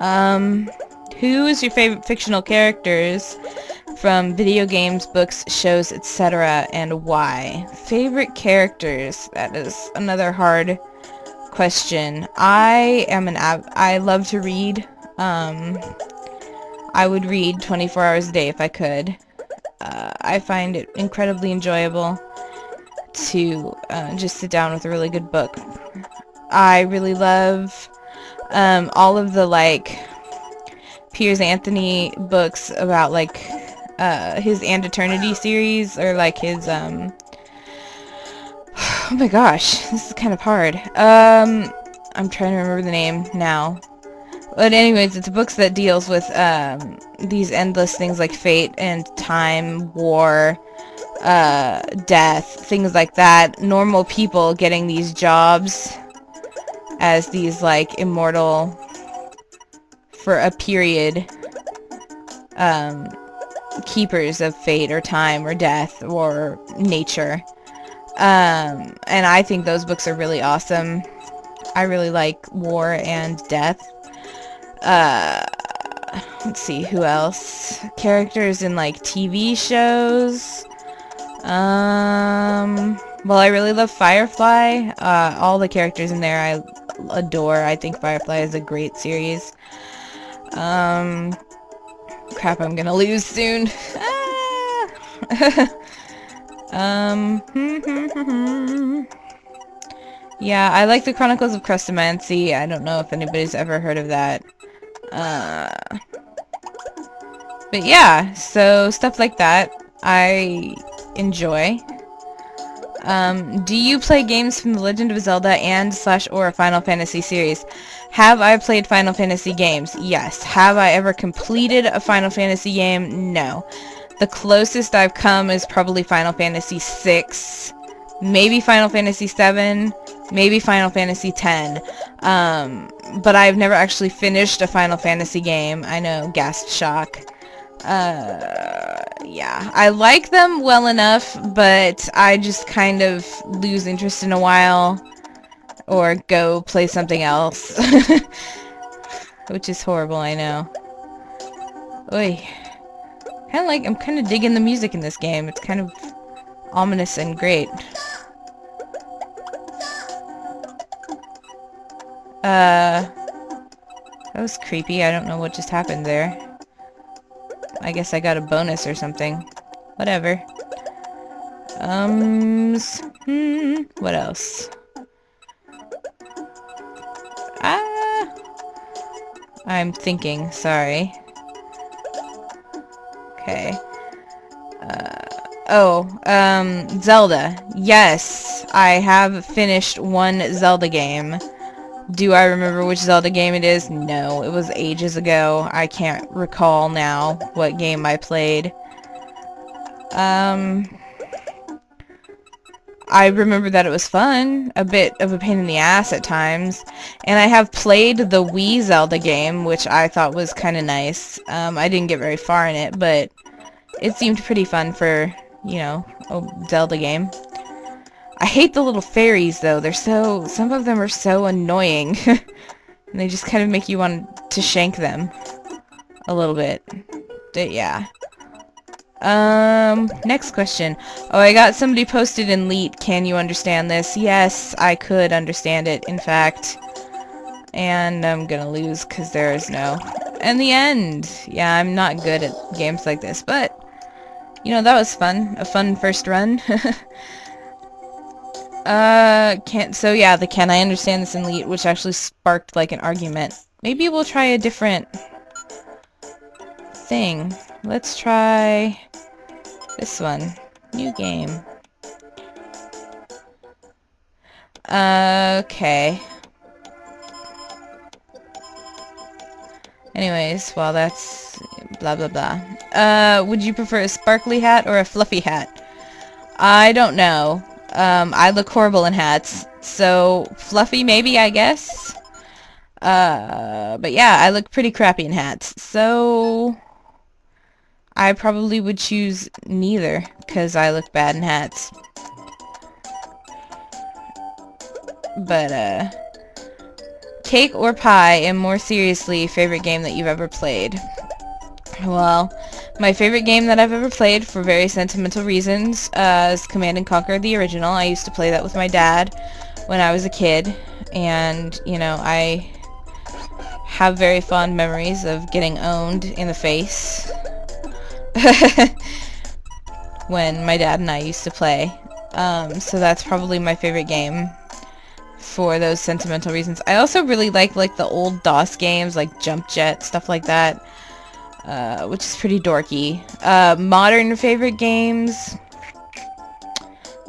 Um, who is your favorite fictional characters from video games, books, shows, etc., and why? Favorite characters? That is another hard question. I love to read. I would read 24 hours a day if I could. I find it incredibly enjoyable to just sit down with a really good book. I really love all of the like Piers Anthony books about like his And Eternity series, or like his oh my gosh, this is kind of hard. I'm trying to remember the name now. But anyways, it's books that deals with these endless things like fate and time, war, death, things like that. Normal people getting these jobs as these like immortal for a period keepers of fate or time or death or nature. And I think those books are really awesome. I really like war and death. Let's see, who else? Characters in like TV shows. Well, I really love Firefly. All the characters in there I adore. I think Firefly is a great series. Crap, I'm gonna lose soon. Yeah, I like the Chronicles of Crustomancy. I don't know if anybody's ever heard of that. But yeah, so stuff like that I enjoy. Do you play games from the Legend of Zelda and / or Final Fantasy series? Have I played Final Fantasy games? Yes. Have I ever completed a Final Fantasy game? No. The closest I've come is probably Final Fantasy 6, maybe Final Fantasy 7, maybe Final Fantasy 10. But I've never actually finished a Final Fantasy game. I know, gasp shock. Yeah, I like them well enough, but I just kind of lose interest in a while, or go play something else. Which is horrible, I know. Oy. I'm kind of digging the music in this game. It's kind of ominous and great. That was creepy. I don't know what just happened there. I guess I got a bonus or something. Whatever. What else? I'm thinking, sorry. Okay. Zelda. Yes, I have finished one Zelda game. Do I remember which Zelda game it is? No, it was ages ago. I can't recall now what game I played. I remember that it was fun, a bit of a pain in the ass at times, and I have played the Wii Zelda game, which I thought was kind of nice. I didn't get very far in it, but it seemed pretty fun for, you know, a Zelda game. I hate the little fairies, though. Some of them are so annoying. And they just kind of make you want to shank them a little bit. But yeah. Next question. Oh, I got somebody posted in Leet. Can you understand this? Yes, I could understand it, in fact. And I'm gonna lose because there is no... And the end! Yeah, I'm not good at games like this, but... You know, that was fun. A fun first run. So yeah, the can I understand this in Leet, which actually sparked, like, an argument. Maybe we'll try a different... thing. Let's try... this one. New game. Okay. Anyways, well, that's blah blah blah. Would you prefer a sparkly hat or a fluffy hat? I don't know. I look horrible in hats, so fluffy maybe, I guess. But yeah, I look pretty crappy in hats, so I probably would choose neither, because I look bad in hats. But, Cake or pie, and more seriously, favorite game that you've ever played? Well, my favorite game that I've ever played, for very sentimental reasons, is Command & Conquer, the original. I used to play that with my dad when I was a kid, and, you know, I have very fond memories of getting owned in the face when my dad and I used to play. So that's probably my favorite game for those sentimental reasons. I also really like the old DOS games, like Jump Jet, stuff like that, which is pretty dorky. Modern favorite games,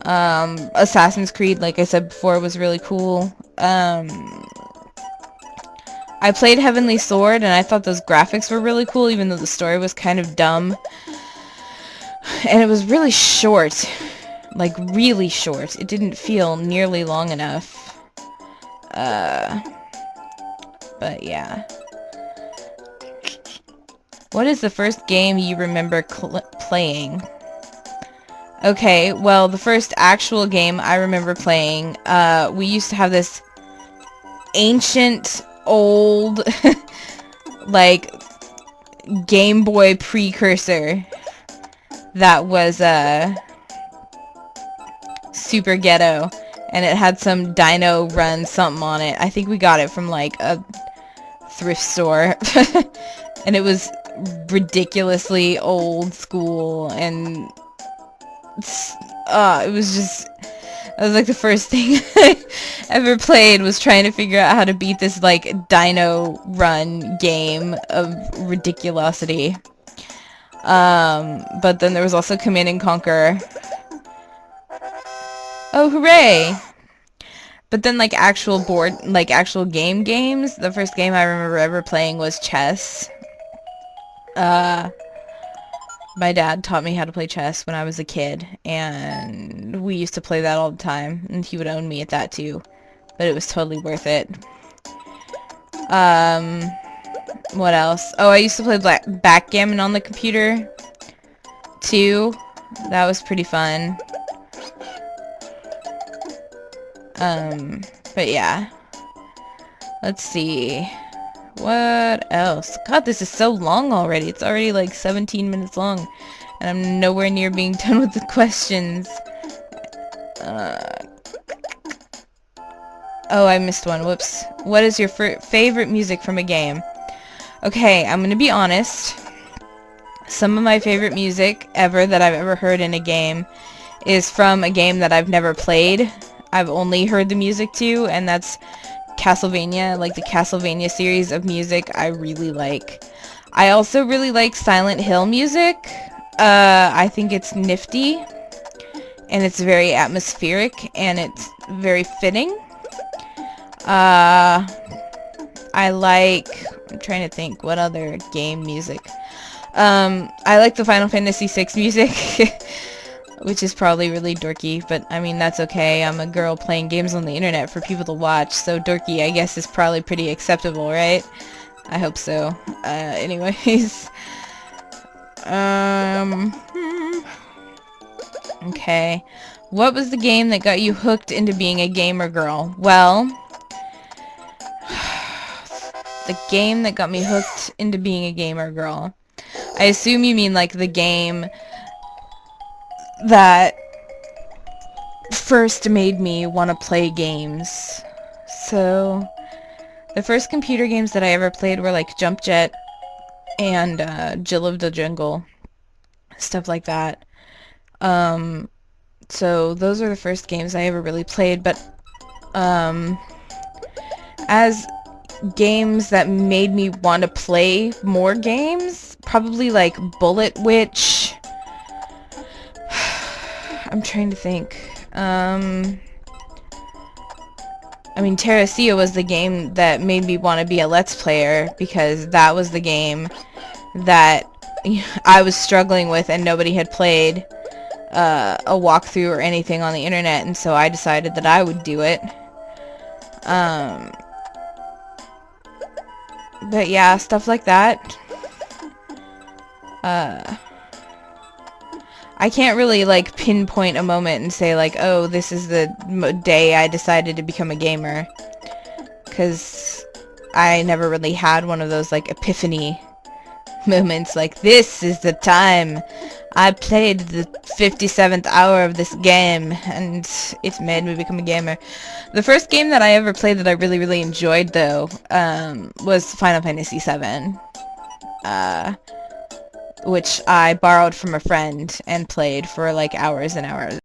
Assassin's Creed, like I said before, was really cool. I played Heavenly Sword, and I thought those graphics were really cool, even though the story was kind of dumb. And it was really short. Like, really short. It didn't feel nearly long enough. But yeah. What is the first game you remember playing? Okay, well, the first actual game I remember playing, we used to have this ancient, old, like, Game Boy precursor that was, super ghetto, and it had some Dino Run something on it. I think we got it from, like, a thrift store, and it was ridiculously old school, and it was just, that was like the first thing I ever played, was trying to figure out how to beat this like Dino Run game of ridiculosity. But then there was also Command and Conquer. Oh, hooray! But then like actual games, the first game I remember ever playing was chess. My dad taught me how to play chess when I was a kid, and we used to play that all the time, and he would own me at that too, but it was totally worth it. What else? Oh, I used to play backgammon on the computer too. That was pretty fun. But yeah. Let's see. What else? God, this is so long already. It's already like 17 minutes long, and I'm nowhere near being done with the questions. Oh, I missed one. Whoops. What is your favorite music from a game? Okay, I'm gonna be honest. Some of my favorite music ever that I've ever heard in a game is from a game that I've never played. I've only heard the music to, and that's Castlevania, like the Castlevania series of music I really like. I also really like Silent Hill music. I think it's nifty, and it's very atmospheric, and it's very fitting. I'm trying to think what other game music. I like the Final Fantasy VI music, which is probably really dorky, but I mean, that's okay. I'm a girl playing games on the internet for people to watch, so dorky, I guess, is probably pretty acceptable, right? I hope so. Anyways. Okay. What was the game that got you hooked into being a gamer girl? Well, the game that got me hooked into being a gamer girl. I assume you mean like the game that first made me want to play games. So, the first computer games that I ever played were like Jump Jet and Jill of the Jungle, stuff like that. So those are the first games I ever really played, but as games that made me want to play more games, probably like Bullet Witch. I'm trying to think. I mean, Terracia was the game that made me want to be a Let's Player, because that was the game that I was struggling with and nobody had played a walkthrough or anything on the internet, and so I decided that I would do it. But yeah, stuff like that. I can't really like pinpoint a moment and say like, oh, this is the day I decided to become a gamer, because I never really had one of those, like, epiphany moments like, this is the time I played the 57th hour of this game and it made me become a gamer. The first game that I ever played that I really, really enjoyed, though, was Final Fantasy VII, which I borrowed from a friend and played for, like, hours and hours.